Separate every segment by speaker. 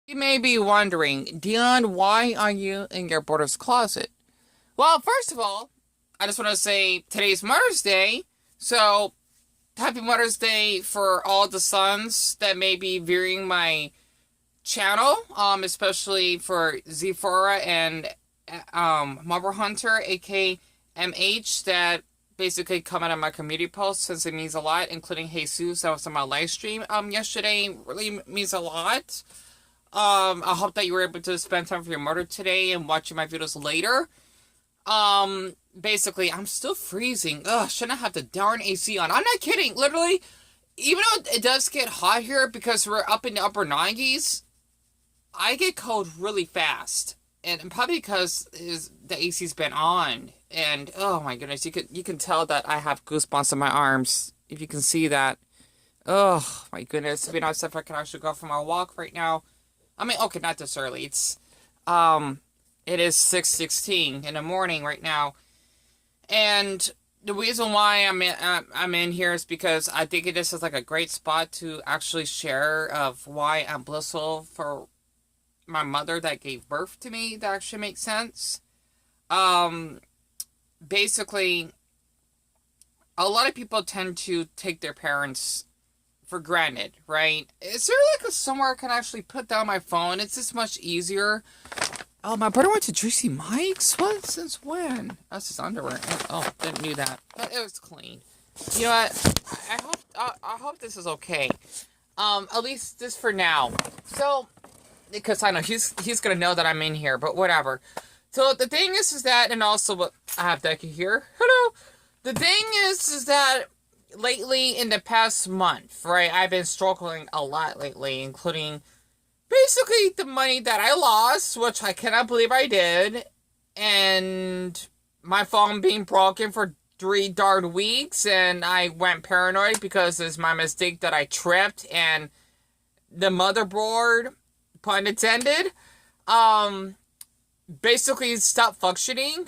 Speaker 1: You may be wondering, Dion, why are you in your brother's closet? Well, first of all, I just want to say today's Mother's Day. So, happy Mother's Day for all the sons that may be viewing my channel, especially for Zephora and Marble Hunter, aka MH, that basically comment on my community posts since it means a lot, including Jesus that was on my live stream yesterday. Really means a lot. I hope that you were able to spend time with your mother today and watching my videos later. Basically, I'm still freezing. Ugh, shouldn't I have the darn AC on? I'm not kidding. Literally, even though it does get hot here because we're up in the upper 90s, I get cold really fast. And probably because the AC's been on. And oh my goodness, you can tell that I have goosebumps on my arms. If you can see that. Oh my goodness. It'd be nice if I could actually go for my walk right now. I mean, okay, not this early. Um, it is 6:16 in the morning right now, and the reason why I'm in here is because I think this is like a great spot to actually share of why I'm blissful for my mother that gave birth to me. That actually makes sense. Um, Basically, a lot of people tend to take their parents for granted, right? Is there like a somewhere I can actually put down my phone? It's just much easier. Oh, my brother went to Juicy Mike's? What? Since when? That's his underwear. Oh, didn't do that. But it was clean. You know what? I hope this is okay. At least this for now. So, because I know he's gonna know that I'm in here, but whatever. So the thing is that, and also what I have Becky here. Hello. The thing is that lately in the past month, right? I've been struggling a lot lately, including basically the money that I lost, which I cannot believe I did, and my phone being broken for 3 darn weeks, and I went paranoid because it's my mistake that I tripped and the motherboard, pun intended, um, basically stopped functioning,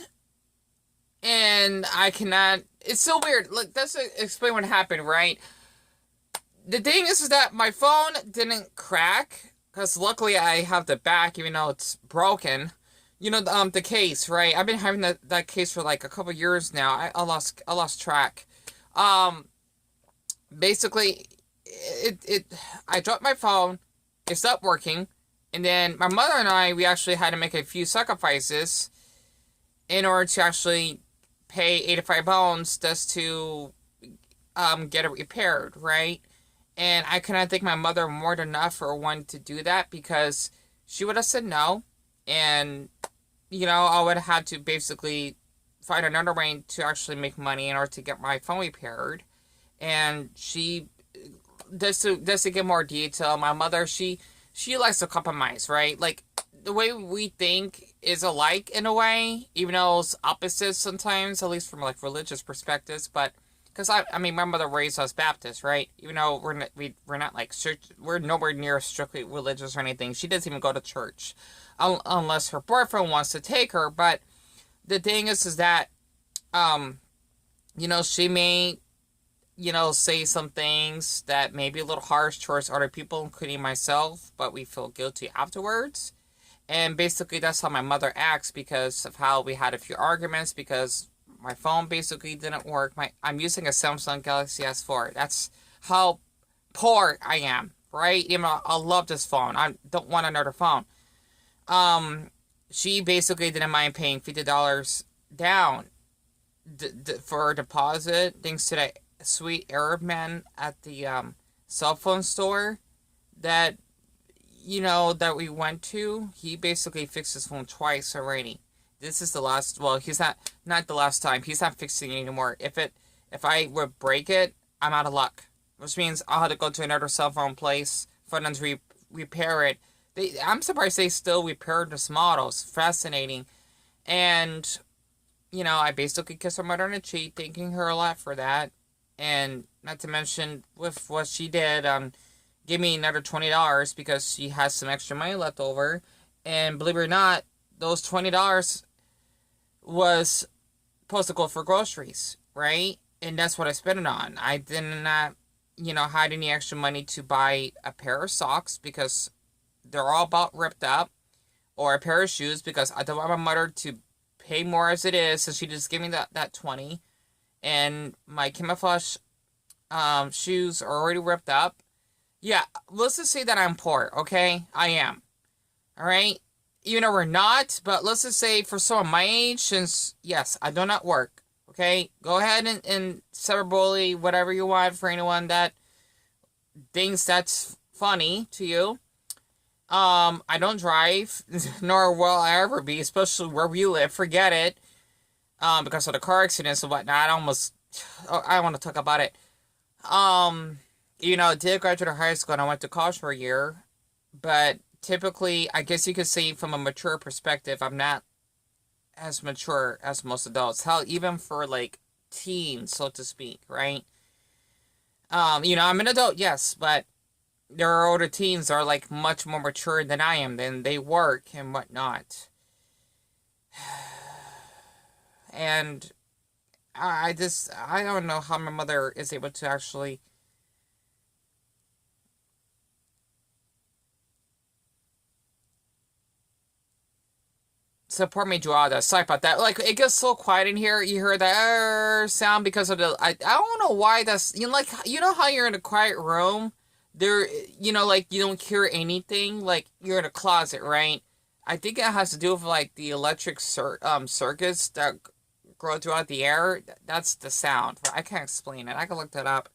Speaker 1: and I cannot. It's so weird. Look, let's explain what happened, right? The thing is that my phone didn't crack because luckily I have the back, even though it's broken. You know, the case, right? I've been having that case for like a couple years now. I lost track. Um, Basically, I dropped my phone. It stopped working, and then my mother and I we actually had to make a few sacrifices in order to actually pay 85 bones just to get it repaired, right? And I cannot thank my mother more than enough for wanting to do that because she would have said no. And, I would have had to basically find another way to actually make money in order to get my phone repaired. And she, just to get more detail, my mother, she likes to compromise, right? Like, the way we think is alike in a way, even though it's opposites sometimes, at least from like religious perspectives. But because I mean, my mother raised us Baptist, right? Even though we're not like we're nowhere near strictly religious or anything. She doesn't even go to church, unless her boyfriend wants to take her. But the thing is that um, she may say some things that may be a little harsh towards other people, including myself, but we feel guilty afterwards. And basically, that's how my mother acts because of how we had a few arguments because my phone basically didn't work. I'm using a Samsung Galaxy S4. That's how poor I am, right? I love this phone. I don't want another phone. Um, she basically didn't mind paying $50 down for a deposit, thanks to that sweet Arab man at the cell phone store that that we went to. He basically fixed his phone twice already. This is the last. Well, he's not the last time. He's not fixing it anymore. If I would break it, I'm out of luck. Which means I'll have to go to another cell phone place for them to repair it. I'm surprised they still repaired this model. It's fascinating. And I basically kissed her mother on the cheek, thanking her a lot for that. And not to mention with what she did, give me another $20 because she has some extra money left over. And believe it or not, those $20 was supposed to go for groceries, right? And that's what I spent it on. I did not, had any extra money to buy a pair of socks because they're all about ripped up, or a pair of shoes because I don't want my mother to pay more as it is, so she just gave me that 20. And my camouflage shoes are already ripped up. Yeah, let's just say that I'm poor, okay? I am. Alright? Even though we're not, but let's just say for someone my age, since, yes, I do not work, okay? Go ahead and cyberbully whatever you want for anyone that thinks that's funny to you. I don't drive, nor will I ever be, especially where we live. Forget it. Because of the car accidents and whatnot. I don't want to talk about it. Did graduate high school and I went to college for a year. But typically, I guess you could say from a mature perspective, I'm not as mature as most adults. Hell, even for like teens, so to speak, right? I'm an adult, yes, but there are older teens that are like much more mature than I am. Then they work and whatnot. And I don't know how my mother is able to actually support me throughout that. Sorry about that. Like, it gets so quiet in here. You hear that sound because of I don't know why that's, how you're in a quiet room, there, like, you don't hear anything, like, you're in a closet, right? I think it has to do with, like, the electric circuits that grow throughout the air. That's the sound. I can't explain it. I can look that up.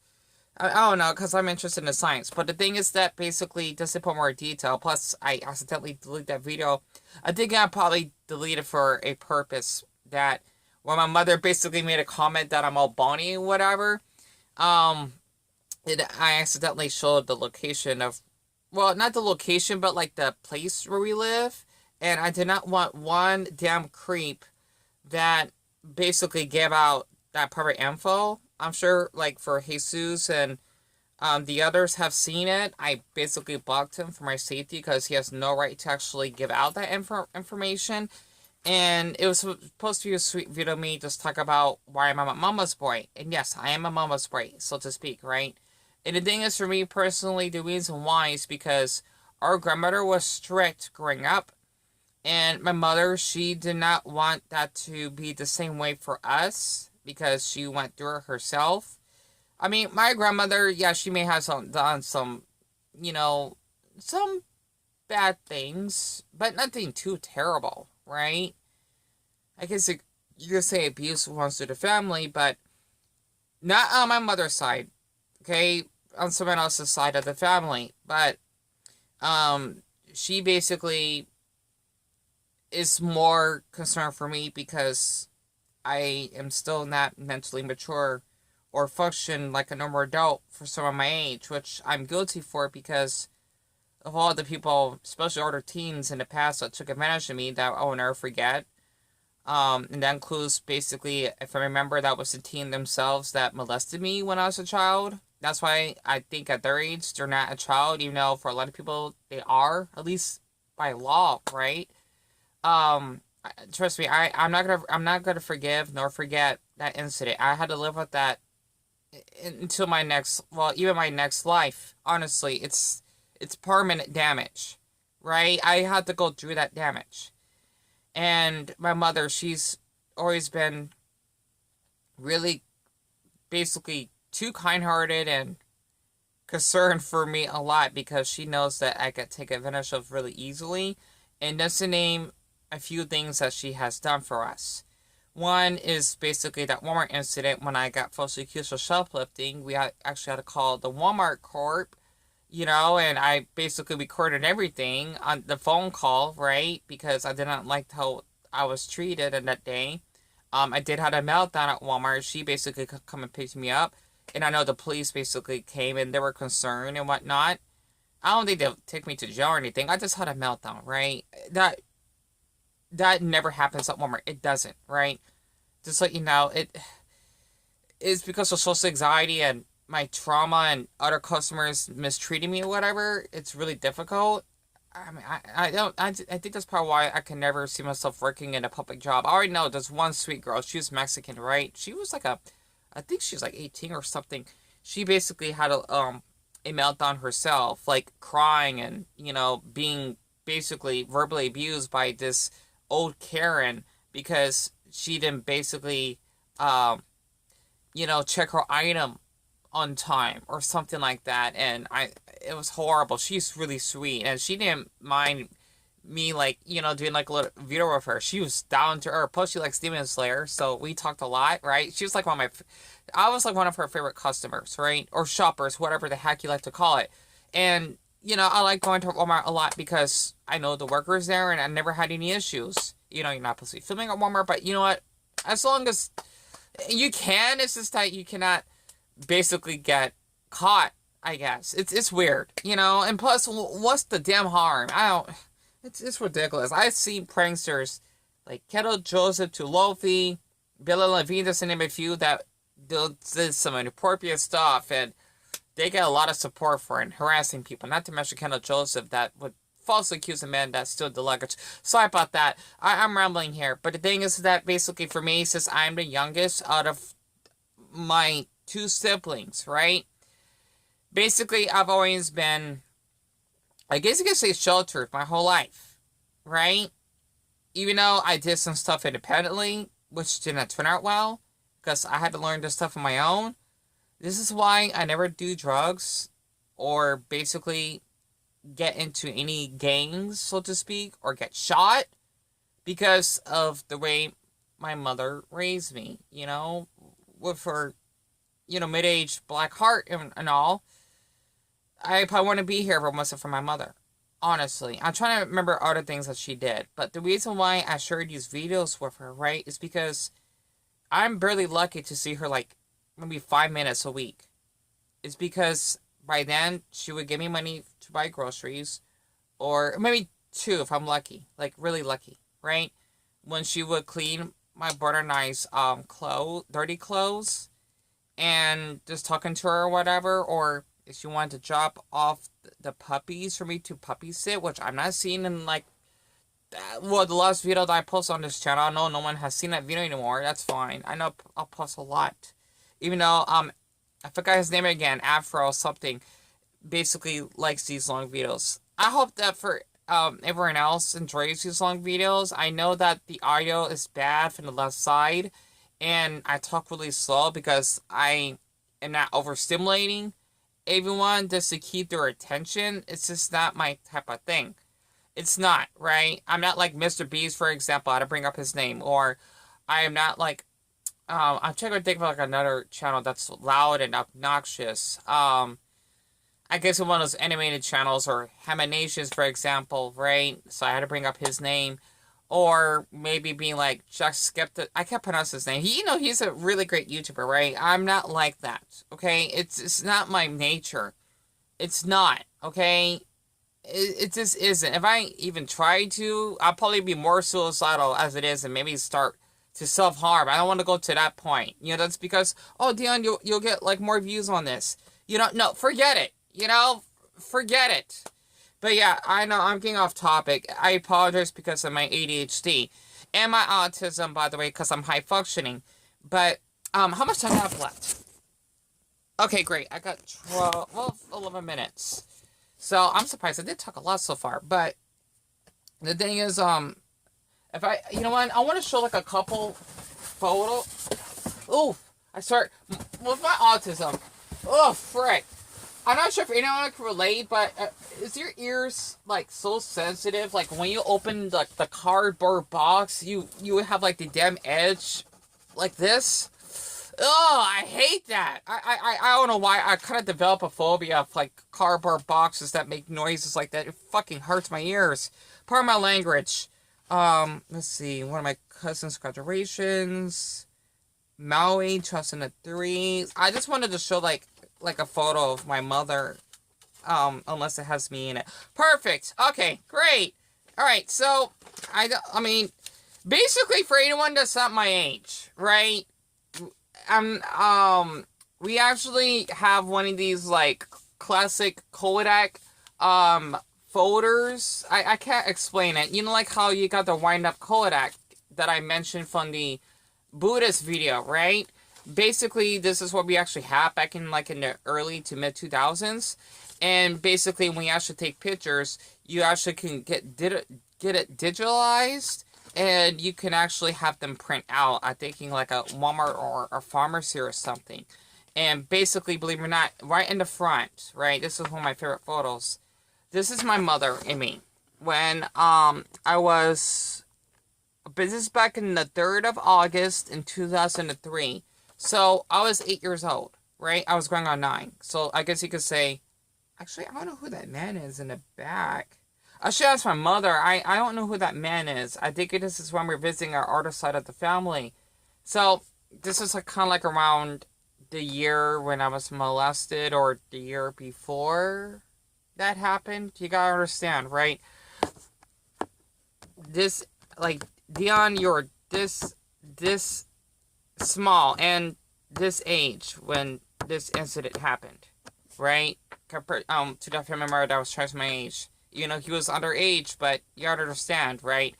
Speaker 1: I don't know, because I'm interested in science. But the thing is that basically, just to put more detail, plus I accidentally deleted that video. I think I probably deleted for a purpose that when my mother basically made a comment that I'm all bony or whatever, I accidentally showed the location of, well, not the location, but like the place where we live. And I did not want one damn creep that basically gave out that private info. I'm sure, like, for Jesus and the others have seen it. I basically blocked him for my safety because he has no right to actually give out that information. And it was supposed to be a sweet video of me just talk about why I'm a mama's boy. And yes, I am a mama's boy, so to speak, right? And the thing is, for me personally, the reason why is because our grandmother was strict growing up. And my mother, she did not want that to be the same way for us because she went through it herself. I mean, my grandmother, yeah, she may have done some, some bad things, but nothing too terrible, right? I guess you could say abuse runs through the family, but not on my mother's side, okay? On someone else's side of the family. But she basically is more concerned for me because I am still not mentally mature or function like a normal adult for someone my age, which I'm guilty for because of all the people, especially older teens in the past, that took advantage of me that I will never forget. And that includes basically, if I remember, that was the teen themselves that molested me when I was a child. That's why I think at their age, they're not a child, even though for a lot of people, they are, at least by law, right? Trust me, I'm not gonna forgive nor forget that incident. I had to live with that until even my next life. Honestly, it's permanent damage, right? I had to go through that damage. And my mother, she's always been really basically too kind-hearted and concerned for me a lot because she knows that I get taken advantage of really easily. And just to name a few things that she has done for us. One is basically that Walmart incident when I got falsely accused of shoplifting. We actually had to call the Walmart Corp, and I basically recorded everything on the phone call, right? Because I did not like how I was treated in that day. I did have a meltdown at Walmart. She basically could come and pick me up. And I know the police basically came and they were concerned and whatnot. I don't think they'll take me to jail or anything. I just had a meltdown, right? That never happens at Walmart. It doesn't, right? Just let you know, it is because of social anxiety and my trauma and other customers mistreating me or whatever. It's really difficult. I mean, I think that's probably why I can never see myself working in a public job. I already know there's one sweet girl. She was Mexican, right? She was like I think she was like 18 or something. She basically had a meltdown herself, like crying and, being basically verbally abused by this old Karen because she didn't basically, check her item on time or something like that. And it was horrible. She's really sweet and she didn't mind me, like, doing like a little video with her. She was down to earth. Plus she likes Demon Slayer, so we talked a lot, right? She was like I was like one of her favorite customers, right? Or shoppers, whatever the heck you like to call it. And, I like going to Walmart a lot because I know the workers there and I never had any issues. You're not supposed to be filming at Walmart, but you know what? As long as you can, it's just that you cannot basically get caught, I guess. It's weird, And plus, what's the damn harm? It's ridiculous. I've seen pranksters like Keto Joseph to Lofi, Billy Levine, just to name a few, that did some inappropriate stuff, and they get a lot of support for it, and harassing people. Not to mention Keto Joseph, that would falsely accuse a man that stole the luggage. Sorry about that. I'm rambling here. But the thing is that basically for me, since I'm the youngest out of my 2 siblings, right? Basically, I've always been, I guess you could say, sheltered my whole life, right? Even though I did some stuff independently, which didn't turn out well, because I had to learn this stuff on my own. This is why I never do drugs, or basically get into any gangs, so to speak, or get shot, because of the way my mother raised me, with her, mid-aged black heart and all. I probably wouldn't be here if it wasn't for my mother. Honestly. I'm trying to remember other things that she did. But the reason why I shared these videos with her, right, is because I'm barely lucky to see her, like, maybe 5 minutes a week. It's because by then, she would give me money to buy groceries. Or maybe 2 if I'm lucky. Like, really lucky, right? When she would clean my brother and I's dirty clothes. And just talking to her or whatever. Or if she wanted to drop off the puppies for me to puppy sit, which I'm not seeing in, like, the last video that I posted on this channel. I know no one has seen that video anymore. That's fine. I know I'll post a lot. Even though, I forgot his name again, Afro something, basically likes these long videos. I hope that for everyone else enjoys these long videos. I know that the audio is bad from the left side, and I talk really slow because I am not overstimulating everyone just to keep their attention. It's just not my type of thing. It's not, right? I'm not like Mr. Beast, for example. I had to bring up his name. Or I am not like, I'm trying to think of like another channel that's loud and obnoxious. I guess one of those animated channels, or Hamanations, for example, right? So I had to bring up his name. Or maybe being like Jack Skepta. I can't pronounce his name. He's a really great YouTuber, right? I'm not like that, okay? It's not my nature. It's not, okay? It just isn't. If I even tried to, I'll probably be more suicidal as it is and maybe start to self-harm. I don't want to go to that point. That's because, oh, Dion, you'll get, like, more views on this. No, forget it. Forget it. But yeah, I know I'm getting off topic. I apologize because of my ADHD. And my autism, by the way, because I'm high functioning. But, how much time do I have left? Okay, great. I got 11 minutes. So, I'm surprised. I did talk a lot so far. But, the thing is, if I, I want to show, like, a couple photo. Oof. I start, with my autism. Oh, frick. I'm not sure if anyone can relate, but is your ears, like, so sensitive? Like, when you open, like, the cardboard box, you have, like, the damn edge like this? Oh, I hate that. I don't know why. I kind of develop a phobia of, like, cardboard boxes that make noises like that. It fucking hurts my ears. Pardon my language. Let's see. One of my cousin's graduations. Maui, 2003. I just wanted to show, like a photo of my mother, unless it has me in it. Perfect. Okay, great. All right, so I mean, basically for anyone that's not my age, right? We actually have one of these, like, classic Kodak folders. I can't explain it. Like how you got the wind up Kodak that I mentioned from the Buddhist video, right? Basically, this is what we actually had back in like in the early to mid 2000s. And basically, when you actually take pictures, you actually can get it digitalized, and you can actually have them print out. I think in like a Walmart or a pharmacy or something. And basically, believe it or not, right in the front, right? This is one of my favorite photos. This is my mother and me when I was. But this is back in the 3rd of August in 2003. So I was 8 years old, right? I was going on 9. So I guess you could say, actually, I don't know who that man is in the back. I should ask my mother. I don't know who that man is. I think this is when we're visiting our other side of the family. So this is like kind of like around the year when I was molested or the year before that happened. You gotta understand, right? This, like, Dion, you're this small and this age when this incident happened, right? Compared to the family member that was twice my age. You know, he was underage, but you gotta understand, right?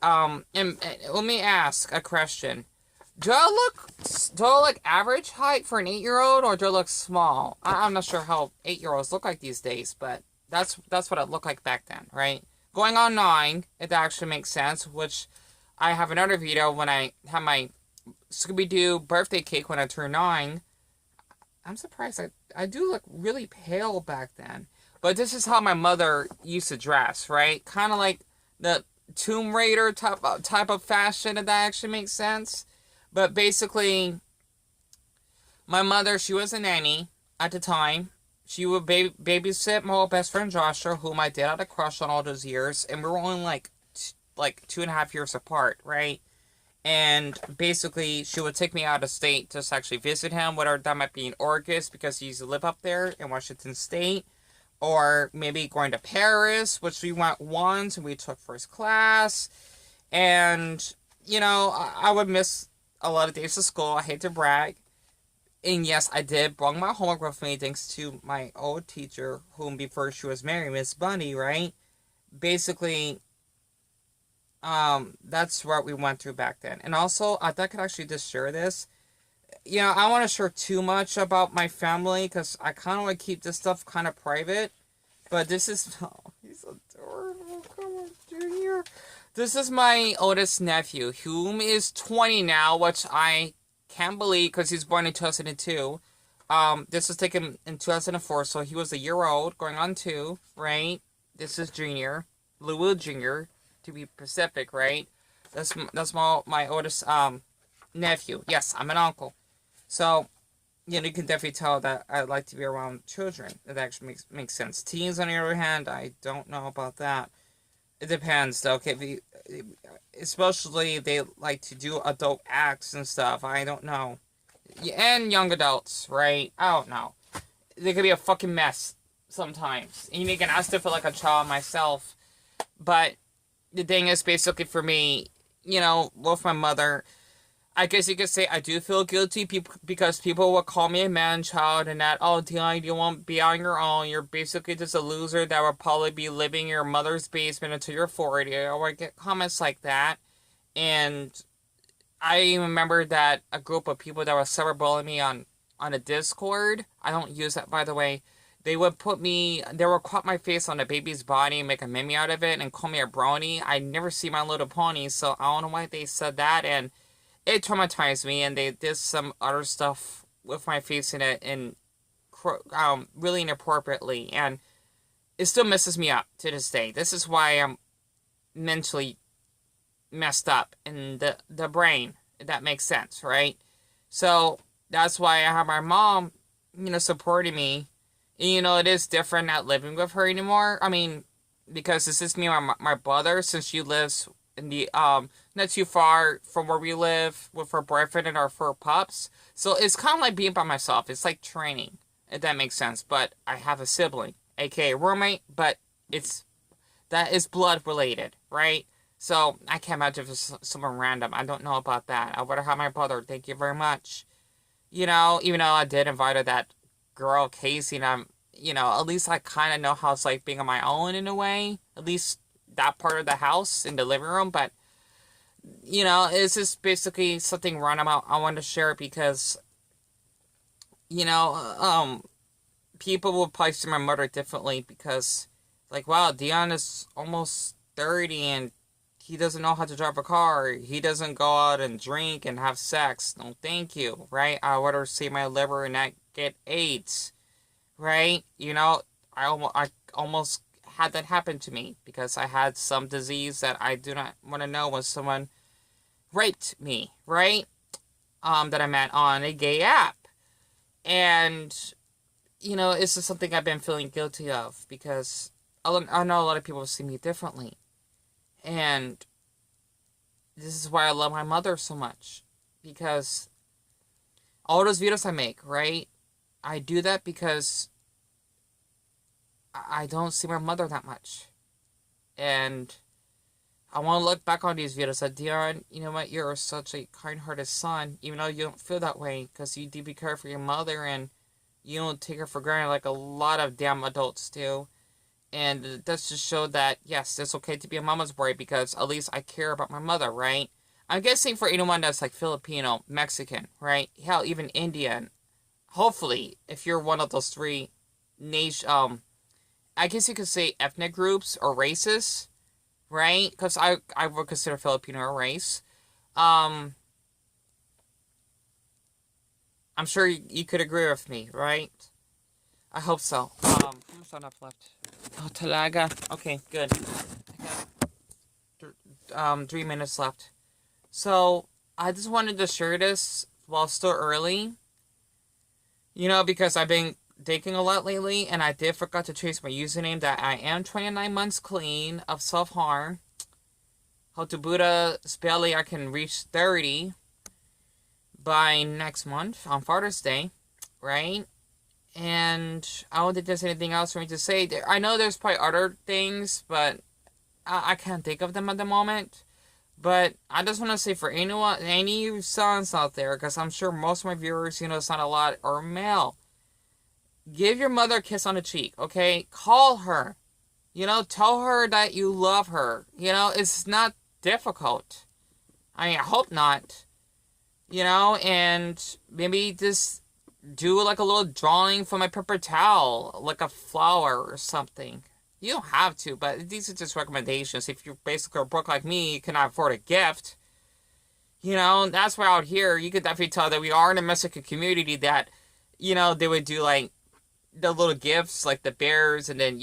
Speaker 1: And let me ask a question. Do I look average height for an 8-year-old, or do I look small? I'm not sure how 8-year-olds look like these days, but that's what it looked like back then, right? Going on 9, it actually makes sense, which I have another video when I had my Scooby-Doo birthday cake when I turned 9. I'm surprised. I do look really pale back then. But this is how my mother used to dress, right? Kind of like the Tomb Raider type of fashion, if that actually makes sense. But basically, my mother, she was a nanny at the time. She would babysit my old best friend Joshua, whom I did have a crush on all those years. And we were only like 2.5 years apart, right? And basically, she would take me out of state to actually visit him, whether that might be in August because he used to live up there in Washington State, or maybe going to Paris, which we went once and we took first class. And, you know, I would miss a lot of days of school. I hate to brag. And yes, I did bring my homework with me thanks to my old teacher, whom before she was married, Miss Bundy, right? Basically, that's what we went through back then. And also, I thought I could actually just share this. You know, I don't want to share too much about my family because I kind of want to keep this stuff kind of private. But this is... Oh, he's adorable. Come on, Junior. This is my oldest nephew, whom is 20 now, which I can't believe because he's born in 2002. This was taken in 2004, so he was a year old, going on 2, right? This is Junior. Louis Jr., to be specific, right? That's my oldest nephew. Yes, I'm an uncle. So, you know, you can definitely tell that I like to be around children. That actually makes sense. Teens, on the other hand, I don't know about that. It depends, though. Okay, especially they like to do adult acts and stuff. I don't know. And young adults, right? I don't know. They could be a fucking mess sometimes. And you can ask it for like a child myself. But the thing is, basically for me, you know, with my mother, I guess you could say I do feel guilty because people will call me a man-child and that, oh, Dion, you won't be on your own. You're basically just a loser that will probably be living in your mother's basement until you're 40. Or I get comments like that. And I remember that a group of people that were cyberbullying me on a Discord. I don't use that, by the way. They would crop my face on a baby's body and make a meme out of it and call me a brony. I never see My Little Pony, so I don't know why they said that. And it traumatized me, and they did some other stuff with my face in it, and really inappropriately, and it still messes me up to this day. This is why I'm mentally messed up in the brain, if that makes sense, right? So that's why I have my mom, you know, supporting me. And, you know, it is different not living with her anymore. I mean, because it's just me and my brother, since she lives in the not too far from where we live with her boyfriend and our 4 pups. So it's kind of like being by myself. It's like training, if that makes sense. But I have a sibling, aka roommate, but that is blood related, right? So I can't imagine if it's someone random. I don't know about that. I would have had my brother. Thank you very much. You know, even though I did invite her, that girl Casey, and I'm, you know, at least I kind of know how it's like being on my own in a way. At least that part of the house in the living room, but it's just basically something random I want to share because, you know, people will probably see my mother differently because, like, wow, Dion is almost 30 and he doesn't know how to drive a car. He doesn't go out and drink and have sex. No, thank you, right? I would rather save my liver and not get AIDS, right? I almost had that happen to me because I had some disease that I do not want to know when someone raped me, right? That I met on a gay app. And, it's just something I've been feeling guilty of because I know a lot of people see me differently. And this is why I love my mother so much. Because all those videos I make, right? I do that because I don't see my mother that much. And I want to look back on these videos and Dion, you know what, you're such a kind-hearted son, even though you don't feel that way, because you deeply care for your mother, and you don't take her for granted like a lot of damn adults do. And that's just show that, yes, it's okay to be a mama's boy, because at least I care about my mother, right? I'm guessing for anyone that's like Filipino, Mexican, right? Hell, even Indian. Hopefully, if you're one of those three I guess you could say ethnic groups or races, right? Because I would consider Filipino a race. I'm sure you could agree with me, right? I hope so. How much time left? Oh, talaga. Okay, good. I got 3 minutes left. So, I just wanted to share this while still early. Because I've been dating a lot lately, and I did forgot to change my username that I am 29 months clean of self-harm. How to Buddha's belly I can reach 30 by next month on Father's Day, right? And I don't think there's anything else for me to say. I know there's probably other things, but I can't think of them at the moment. But I just want to say for anyone, any sons out there, because I'm sure most of my viewers, it's not a lot, are male. Give your mother a kiss on the cheek, okay? Call her. Tell her that you love her. It's not difficult. I hope not. And maybe just do like a little drawing from a paper towel, like a flower or something. You don't have to, but these are just recommendations. If you're basically broke like me, you cannot afford a gift. That's why out here, you could definitely tell that we are in a Mexican community that, they would do like the little gifts, like the bears, and then,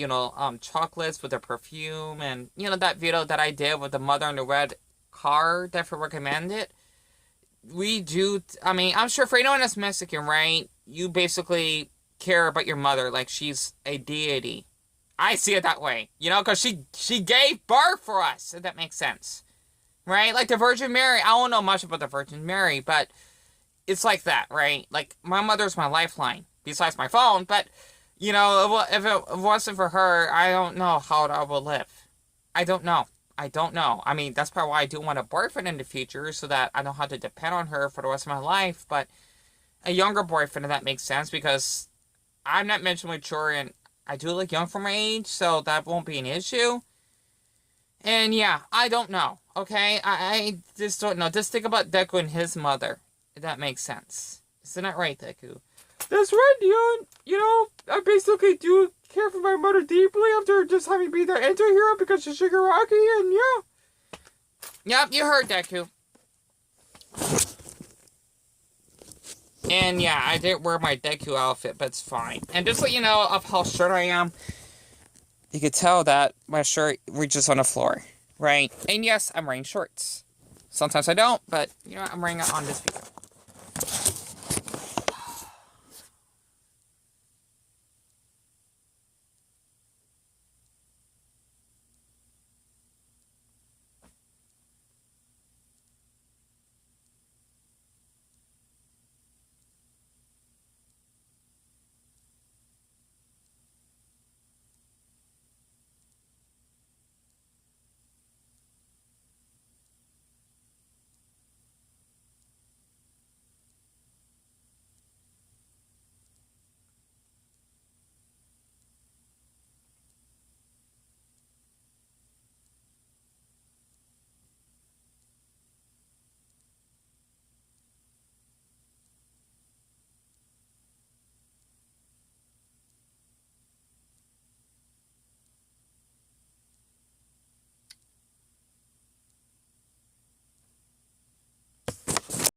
Speaker 1: chocolates with their perfume, and, that video that I did with the mother in the red car, definitely recommend it. We do, I'm sure for anyone that's Mexican, right, you basically care about your mother like she's a deity. I see it that way, because she gave birth for us, if that makes sense, right? Like the Virgin Mary, I don't know much about the Virgin Mary, but it's like that, right? Like, my mother's my lifeline, besides my phone, but, if it wasn't for her, I don't know how I would live. I don't know. That's probably why I do want a boyfriend in the future, so that I don't have to depend on her for the rest of my life, but a younger boyfriend, if that makes sense, because I'm not mentally mature, and I do look young for my age, so that won't be an issue. And yeah, I don't know, okay? I just don't know. Just think about Deku and his mother, if that makes sense. Isn't that right, Deku? That's right, Dion. I basically do care for my mother deeply after just having been their anti-hero because of Shigaraki, and yeah. Yep, you heard, Deku. And yeah, I didn't wear my Deku outfit, but it's fine. And just so you know of how short I am, you could tell that my shirt reaches on the floor, right? And yes, I'm wearing shorts. Sometimes I don't, but, I'm wearing it on this video.